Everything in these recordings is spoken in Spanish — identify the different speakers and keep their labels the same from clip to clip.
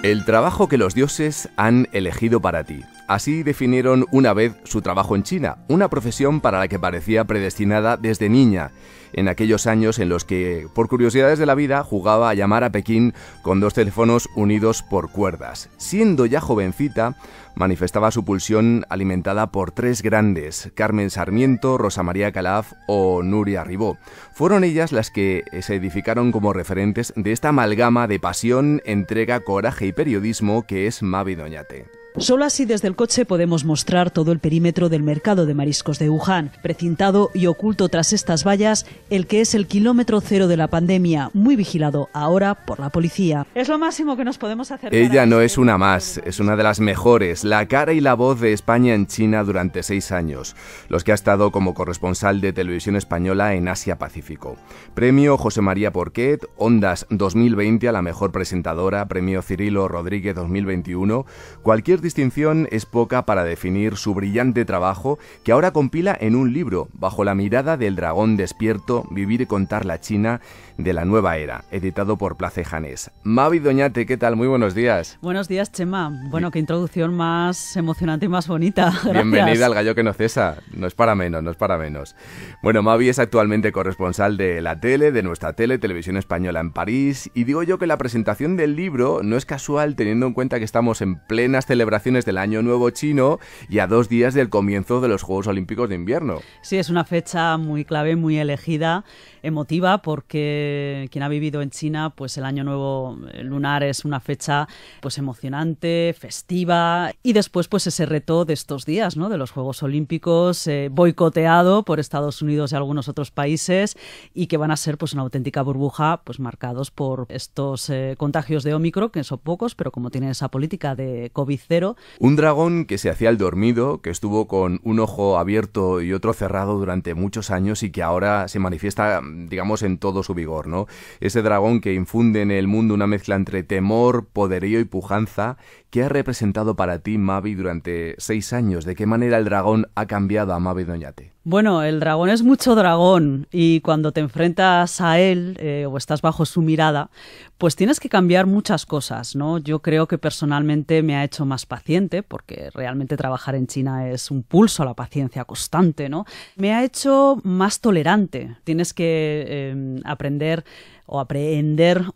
Speaker 1: El trabajo que los dioses han elegido para ti. Así definieron una vez su trabajo en China, una profesión para la que parecía predestinada desde niña, en aquellos años en los que, por curiosidades de la vida, jugaba a llamar a Pekín con 2 teléfonos unidos por cuerdas. Siendo ya jovencita, manifestaba su pulsión alimentada por 3 grandes, Carmen Sarmiento, Rosa María Calaf o Nuria Ribó. Fueron ellas las que se edificaron como referentes de esta amalgama de pasión, entrega, coraje y periodismo que es Mavi Doñate.
Speaker 2: Solo así desde el coche podemos mostrar todo el perímetro del mercado de mariscos de Wuhan, precintado y oculto tras estas vallas, el que es el kilómetro cero de la pandemia, muy vigilado ahora por la policía. Es lo máximo que nos podemos hacer.
Speaker 1: Ella no es una más, es una de las mejores, la cara y la voz de España en China durante 6 años, los que ha estado como corresponsal de Televisión Española en Asia-Pacífico. Premio José María Porquet, Ondas 2020 a la mejor presentadora, Premio Cirilo Rodríguez 2021, cualquier distinción es poca para definir su brillante trabajo que ahora compila en un libro, Bajo la mirada del dragón despierto, vivir y contar la China de la nueva era, editado por Place Janés. Mavi Doñate, ¿qué tal? Muy buenos días.
Speaker 2: Buenos días, Chema. Bueno, qué introducción más emocionante y más bonita. Gracias.
Speaker 1: Bienvenida al gallo que no cesa. No es para menos, no es para menos. Bueno, Mavi es actualmente corresponsal de la tele, de nuestra tele, Televisión Española en París, y digo yo que la presentación del libro no es casual teniendo en cuenta que estamos en plenas celebraciones del Año Nuevo Chino y a 2 días del comienzo de los Juegos Olímpicos de Invierno.
Speaker 2: Sí, es una fecha muy clave, muy elegida, emotiva, porque quien ha vivido en China, pues el Año Nuevo lunar es una fecha pues emocionante, festiva, y después pues ese reto de estos días, ¿no? De los Juegos Olímpicos, boicoteado por Estados Unidos y algunos otros países, y que van a ser pues una auténtica burbuja, pues marcados por estos contagios de Ómicron, que son pocos, pero como tienen esa política de COVID-0.
Speaker 1: Un dragón que se hacía el dormido, que estuvo con un ojo abierto y otro cerrado durante muchos años y que ahora se manifiesta, digamos, en todo su vigor, ¿no? Ese dragón que infunde en el mundo una mezcla entre temor, poderío y pujanza. ¿Qué ha representado para ti, Mavi, durante 6 años? ¿De qué manera el dragón ha cambiado a Mavi Doñate?
Speaker 2: Bueno, el dragón es mucho dragón y cuando te enfrentas a él o estás bajo su mirada, pues tienes que cambiar muchas cosas, ¿no? Yo creo que personalmente me ha hecho más paciente, porque realmente trabajar en China es un pulso a la paciencia constante, ¿no? Me ha hecho más tolerante. Tienes que aprender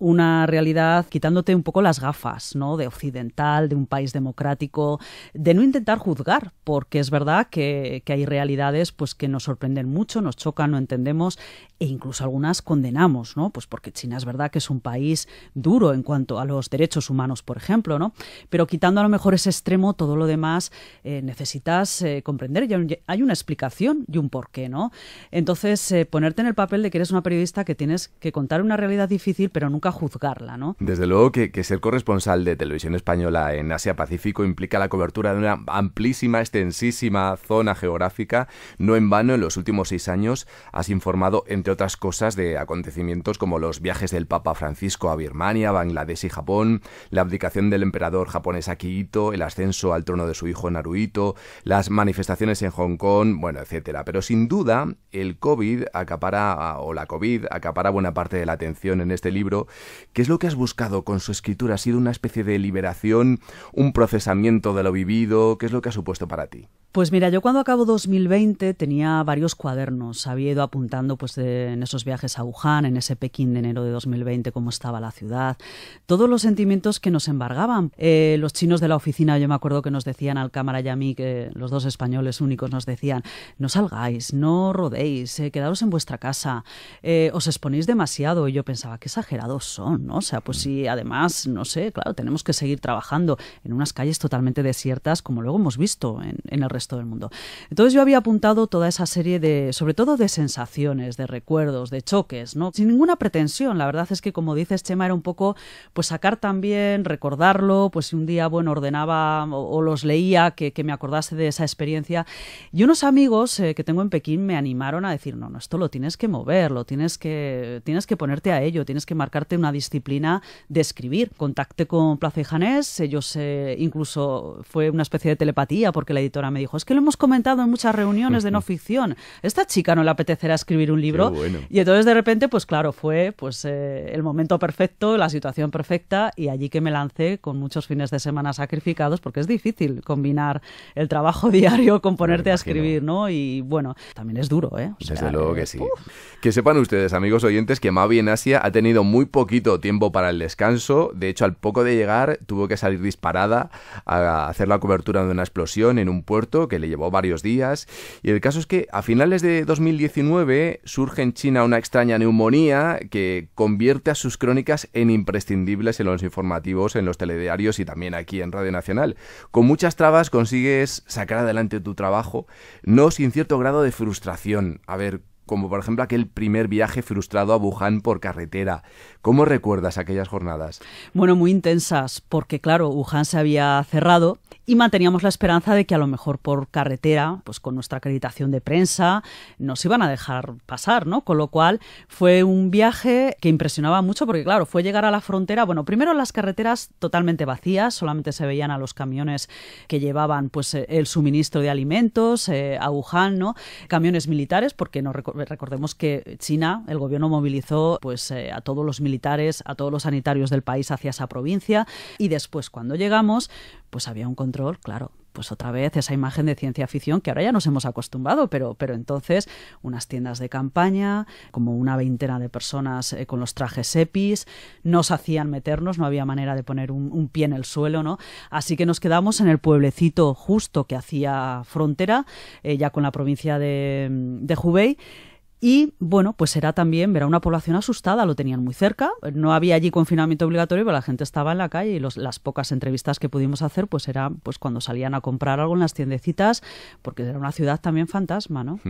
Speaker 2: una realidad quitándote un poco las gafas, ¿no? De occidental, de un país democrático, de no intentar juzgar, porque es verdad que hay realidades pues que nos sorprenden mucho, nos chocan, no entendemos e incluso algunas condenamos, ¿no? Pues porque China es verdad que es un país duro en cuanto a los derechos humanos, por ejemplo, ¿no? Pero quitando a lo mejor ese extremo, todo lo demás necesitas comprender, y hay una explicación y un porqué, ¿no? Entonces, ponerte en el papel de que eres una periodista que tienes que contar una realidad difícil, pero nunca juzgarla, ¿no?
Speaker 1: Desde luego que ser corresponsal de Televisión Española en Asia-Pacífico implica la cobertura de una amplísima, extensísima zona geográfica. No en vano, en los últimos 6 años has informado, entre otras cosas, de acontecimientos como los viajes del Papa Francisco a Birmania, Bangladesh y Japón, la abdicación del emperador japonés Akihito, el ascenso al trono de su hijo Naruhito, las manifestaciones en Hong Kong, bueno, etcétera. Pero sin duda, el COVID la COVID acapara buena parte de la atención en este libro. ¿Qué es lo que has buscado con su escritura? ¿Ha sido una especie de liberación, un procesamiento de lo vivido? ¿Qué es lo que ha supuesto para ti?
Speaker 2: Pues mira, yo cuando acabo 2020 tenía varios cuadernos, había ido apuntando pues en esos viajes a Wuhan, en ese Pekín de enero de 2020, cómo estaba la ciudad, todos los sentimientos que nos embargaban. Los chinos de la oficina, yo me acuerdo que nos decían al cámara y a mí, que los 2 españoles únicos nos decían, no salgáis, no rodéis, quedaros en vuestra casa, os exponéis demasiado. Y yo pensaba, qué exagerados son, ¿no? O sea, pues sí, además, no sé, claro, tenemos que seguir trabajando en unas calles totalmente desiertas, como luego hemos visto en el resto del mundo. Entonces yo había apuntado toda esa serie sobre todo de sensaciones, de recuerdos, de choques, ¿no? Sin ninguna pretensión. La verdad es que, como dices, Chema, era un poco, pues sacar también, recordarlo, pues si un día, bueno, ordenaba o los leía, que me acordase de esa experiencia. Y unos amigos que tengo en Pekín me animaron a decir, no, esto lo tienes que mover, tienes que ponerte a ello, tienes que marcarte una disciplina de escribir. Contacté con Place Janés, ellos incluso fue una especie de telepatía, porque la editora me dijo, dijo, es que lo hemos comentado en muchas reuniones de no ficción, esta chica no le apetecerá escribir un libro.
Speaker 1: Bueno.
Speaker 2: Y entonces de repente, pues claro, fue pues el momento perfecto, la situación perfecta, y allí que me lancé con muchos fines de semana sacrificados, porque es difícil combinar el trabajo diario con ponerte a escribir, ¿no? Y bueno, también es duro, ¿eh? O sea,
Speaker 1: desde luego que sí. Que sepan ustedes, amigos oyentes, que Mavi en Asia ha tenido muy poquito tiempo para el descanso. De hecho, al poco de llegar, tuvo que salir disparada a hacer la cobertura de una explosión en un puerto que le llevó varios días. Y el caso es que a finales de 2019 surge en China una extraña neumonía que convierte a sus crónicas en imprescindibles en los informativos, en los telediarios y también aquí en Radio Nacional. Con muchas trabas consigues sacar adelante tu trabajo, no sin cierto grado de frustración. A ver, como por ejemplo aquel primer viaje frustrado a Wuhan por carretera. ¿Cómo recuerdas aquellas jornadas?
Speaker 2: Bueno, muy intensas, porque claro, Wuhan se había cerrado y manteníamos la esperanza de que a lo mejor por carretera, pues con nuestra acreditación de prensa, nos iban a dejar pasar, ¿no? Con lo cual fue un viaje que impresionaba mucho porque claro, fue llegar a la frontera, bueno, primero las carreteras totalmente vacías, solamente se veían a los camiones que llevaban pues el suministro de alimentos a Wuhan, ¿no? Camiones militares, porque no recordemos que China, el gobierno movilizó pues a todos los militares, a todos los sanitarios del país hacia esa provincia, y después cuando llegamos pues había un control, claro, pues otra vez esa imagen de ciencia ficción que ahora ya nos hemos acostumbrado, pero entonces unas tiendas de campaña, como una veintena de personas con los trajes EPIs, nos hacían meternos, no había manera de poner un pie en el suelo, ¿no? Así que nos quedamos en el pueblecito justo que hacía frontera, ya con la provincia de Hubei. Y bueno, pues era también ver a una población asustada, lo tenían muy cerca, no había allí confinamiento obligatorio, pero la gente estaba en la calle y las pocas entrevistas que pudimos hacer pues era pues cuando salían a comprar algo en las tiendecitas, porque era una ciudad también fantasma, ¿no?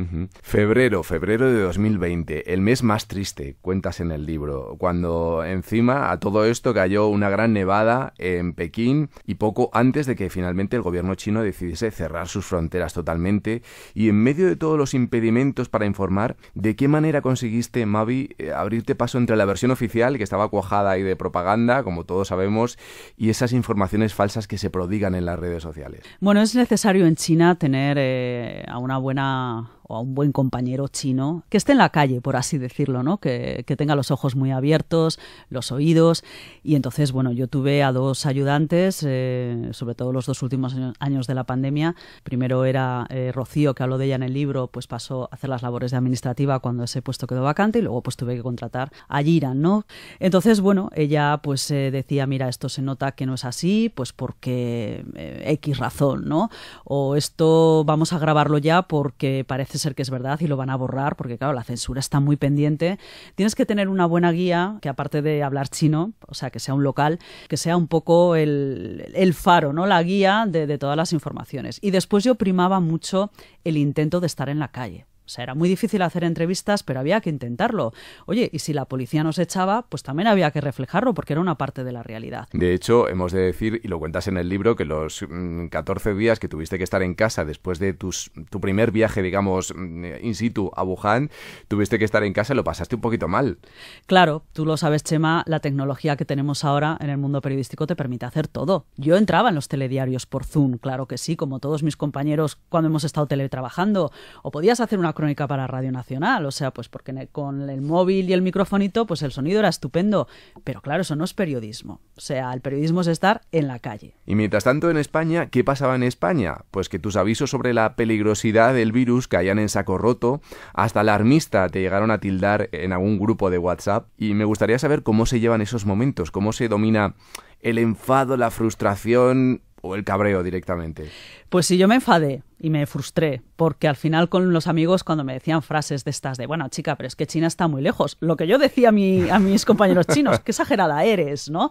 Speaker 1: Febrero de 2020, el mes más triste, cuentas en el libro, cuando encima a todo esto cayó una gran nevada en Pekín y poco antes de que finalmente el gobierno chino decidiese cerrar sus fronteras totalmente, y en medio de todos los impedimentos para informar, ¿de qué manera conseguiste, Mavi, abrirte paso entre la versión oficial, que estaba cuajada ahí de propaganda, como todos sabemos, y esas informaciones falsas que se prodigan en las redes sociales?
Speaker 2: Bueno, es necesario en China tener a una buena o a un buen compañero chino que esté en la calle, por así decirlo, ¿no? Que tenga los ojos muy abiertos, los oídos. Y entonces, bueno, yo tuve a dos ayudantes, sobre todo los 2 últimos años de la pandemia. Primero era Rocío, que hablo de ella en el libro, pues pasó a hacer las labores de administrativa cuando ese puesto quedó vacante, y luego pues tuve que contratar a Yiran, ¿no? Entonces, bueno, ella pues decía, mira, esto se nota que no es así, pues porque X razón, ¿no? O esto vamos a grabarlo ya porque parece ser que es verdad y lo van a borrar, porque claro, la censura está muy pendiente. Tienes que tener una buena guía que, aparte de hablar chino, o sea, que sea un local, que sea un poco el faro, ¿no? La guía de todas las informaciones. Y después yo primaba mucho el intento de estar en la calle. O sea, era muy difícil hacer entrevistas, pero había que intentarlo. Oye, y si la policía nos echaba, pues también había que reflejarlo, porque era una parte de la realidad.
Speaker 1: De hecho, hemos de decir, y lo cuentas en el libro, que los 14 días que tuviste que estar en casa después de tu primer viaje, digamos, in situ a Wuhan, tuviste que estar en casa y lo pasaste un poquito mal.
Speaker 2: Claro, tú lo sabes, Chema, la tecnología que tenemos ahora en el mundo periodístico te permite hacer todo. Yo entraba en los telediarios por Zoom, claro que sí, como todos mis compañeros cuando hemos estado teletrabajando, o podías hacer una crónica para Radio Nacional, o sea, pues porque con el móvil y el microfonito, pues el sonido era estupendo, pero claro, eso no es periodismo, o sea, el periodismo es estar en la calle.
Speaker 1: Y mientras tanto en España, ¿qué pasaba en España? Pues que tus avisos sobre la peligrosidad del virus caían en saco roto, hasta alarmista te llegaron a tildar en algún grupo de WhatsApp, y me gustaría saber cómo se llevan esos momentos, cómo se domina el enfado, la frustración o el cabreo directamente.
Speaker 2: Pues sí, yo me enfadé y me frustré, porque al final con los amigos, cuando me decían frases de estas de, bueno, chica, pero es que China está muy lejos, lo que yo decía a mis compañeros chinos, qué exagerada eres, ¿no?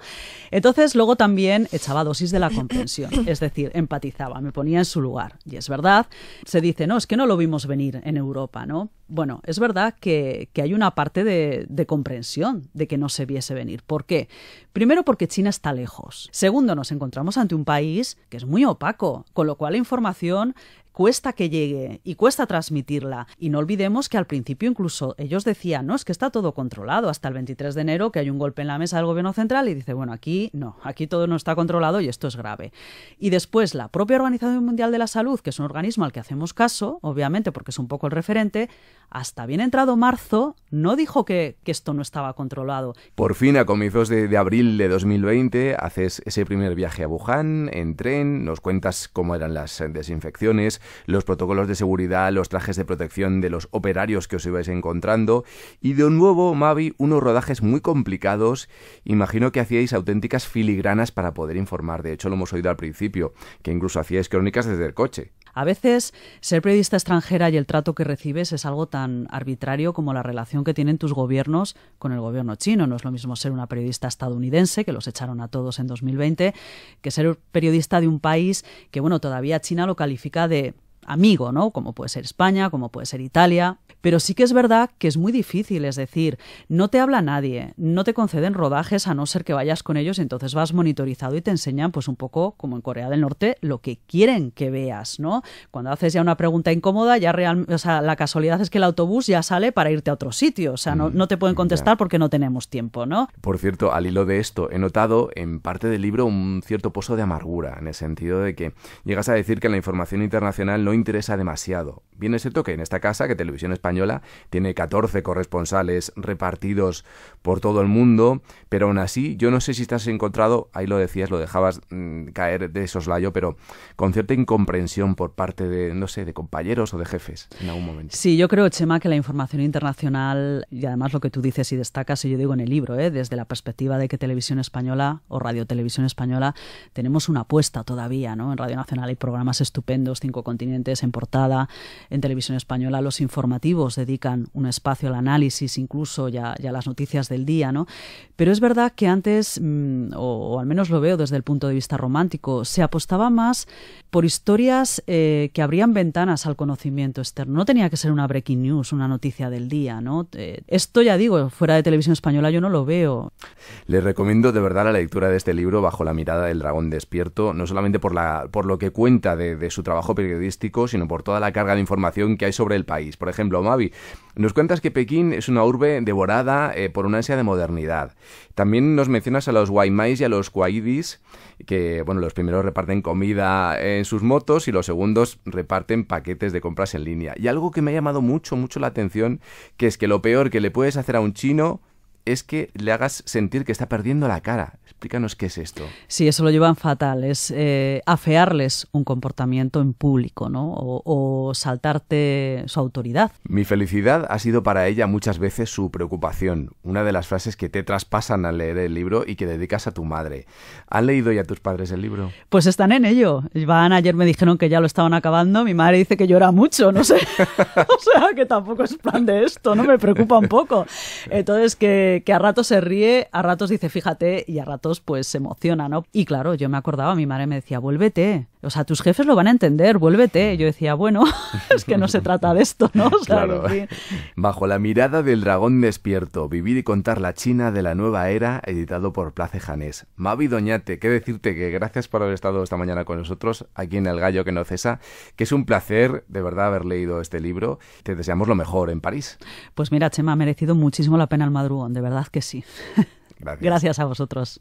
Speaker 2: Entonces luego también echaba dosis de la comprensión, es decir, empatizaba, me ponía en su lugar. Y es verdad, se dice, no, es que no lo vimos venir en Europa, ¿no? Bueno, es verdad que hay una parte de comprensión de que no se viese venir. ¿Por qué? Primero, porque China está lejos. Segundo, nos encontramos ante un país que es muy opaco, con lo cual la información cuesta que llegue y cuesta transmitirla. Y no olvidemos que al principio incluso ellos decían, no, es que está todo controlado hasta el 23 de enero, que hay un golpe en la mesa del gobierno central y dice, bueno, aquí no, aquí todo no está controlado y esto es grave. Y después la propia Organización Mundial de la Salud, que es un organismo al que hacemos caso, obviamente porque es un poco el referente, hasta bien entrado marzo no dijo que esto no estaba controlado.
Speaker 1: Por fin, a comienzos de abril de 2020, haces ese primer viaje a Wuhan en tren, nos cuentas cómo eran las desinfecciones, los protocolos de seguridad, los trajes de protección de los operarios que os ibais encontrando y de nuevo, Mavi, unos rodajes muy complicados. Imagino que hacíais auténticas filigranas para poder informar. De hecho, lo hemos oído al principio, que incluso hacíais crónicas desde el coche.
Speaker 2: A veces ser periodista extranjera y el trato que recibes es algo tan arbitrario como la relación que tienen tus gobiernos con el gobierno chino. No es lo mismo ser una periodista estadounidense, que los echaron a todos en 2020, que ser periodista de un país que, bueno, todavía China lo califica de amigo, ¿no? Como puede ser España, como puede ser Italia. Pero sí que es verdad que es muy difícil, es decir, no te habla nadie, no te conceden rodajes a no ser que vayas con ellos y entonces vas monitorizado y te enseñan pues un poco, como en Corea del Norte, lo que quieren que veas, ¿no? Cuando haces ya una pregunta incómoda, ya la casualidad es que el autobús ya sale para irte a otro sitio, o sea, no te pueden contestar porque no tenemos tiempo, ¿no?
Speaker 1: Por cierto, al hilo de esto, he notado en parte del libro un cierto pozo de amargura, en el sentido de que llegas a decir que la información internacional no interesa demasiado. Bien es cierto que en esta casa, que Televisión Española tiene 14 corresponsales repartidos por todo el mundo, pero aún así, yo no sé si estás encontrado, ahí lo decías, lo dejabas caer de soslayo, pero con cierta incomprensión por parte de, no sé, de compañeros o de jefes en algún momento.
Speaker 2: Sí, yo creo, Chema, que la información internacional, y además lo que tú dices y destacas, y yo digo en el libro, desde la perspectiva de que Televisión Española o Radio Televisión Española tenemos una apuesta todavía, ¿no? En Radio Nacional hay programas estupendos, 5 continentes en portada. En Televisión Española los informativos dedican un espacio al análisis, incluso ya las noticias del día, ¿no? Pero es verdad que antes, o al menos lo veo desde el punto de vista romántico, se apostaba más por historias que abrían ventanas al conocimiento externo. No tenía que ser una breaking news, una noticia del día, ¿no? Esto, ya digo, fuera de Televisión Española yo no lo veo.
Speaker 1: Les recomiendo de verdad la lectura de este libro, Bajo la mirada del dragón despierto, no solamente por lo que cuenta de su trabajo periodístico, sino por toda la carga de información que hay sobre el país. Por ejemplo, Mavi, nos cuentas que Pekín es una urbe devorada por una ansia de modernidad. También nos mencionas a los Waimais y a los Kuaidis, que, bueno, los primeros reparten comida en sus motos y los segundos reparten paquetes de compras en línea. Y algo que me ha llamado mucho la atención, que es que lo peor que le puedes hacer a un chino es que le hagas sentir que está perdiendo la cara. Explícanos qué es esto.
Speaker 2: Sí, eso lo llevan fatal. Es afearles un comportamiento en público, ¿no? O saltarte su autoridad.
Speaker 1: Mi felicidad ha sido para ella muchas veces su preocupación. Una de las frases que te traspasan al leer el libro y que dedicas a tu madre. ¿Han leído ya tus padres el libro?
Speaker 2: Pues están en ello. Ayer me dijeron que ya lo estaban acabando. Mi madre dice que llora mucho, no sé. O sea, que tampoco es plan de esto, ¿no? Me preocupa un poco. Entonces, que a ratos se ríe, a ratos dice fíjate y a ratos pues se emociona, ¿no? Y claro, yo me acordaba, mi madre me decía vuélvete, o sea, tus jefes lo van a entender, vuélvete. Yo decía, bueno, es que no se trata de esto, ¿no? O sea,
Speaker 1: claro. En fin. Bajo la mirada del dragón despierto, vivir y contar la China de la nueva era, editado por Place Janés. Mavi Doñate, qué decirte que gracias por haber estado esta mañana con nosotros aquí en El Gallo que no cesa, que es un placer de verdad haber leído este libro. Te deseamos lo mejor en París.
Speaker 2: Pues mira, Chema, ha merecido muchísimo la pena el madrugón, de verdad que sí.
Speaker 1: Gracias.
Speaker 2: Gracias a vosotros.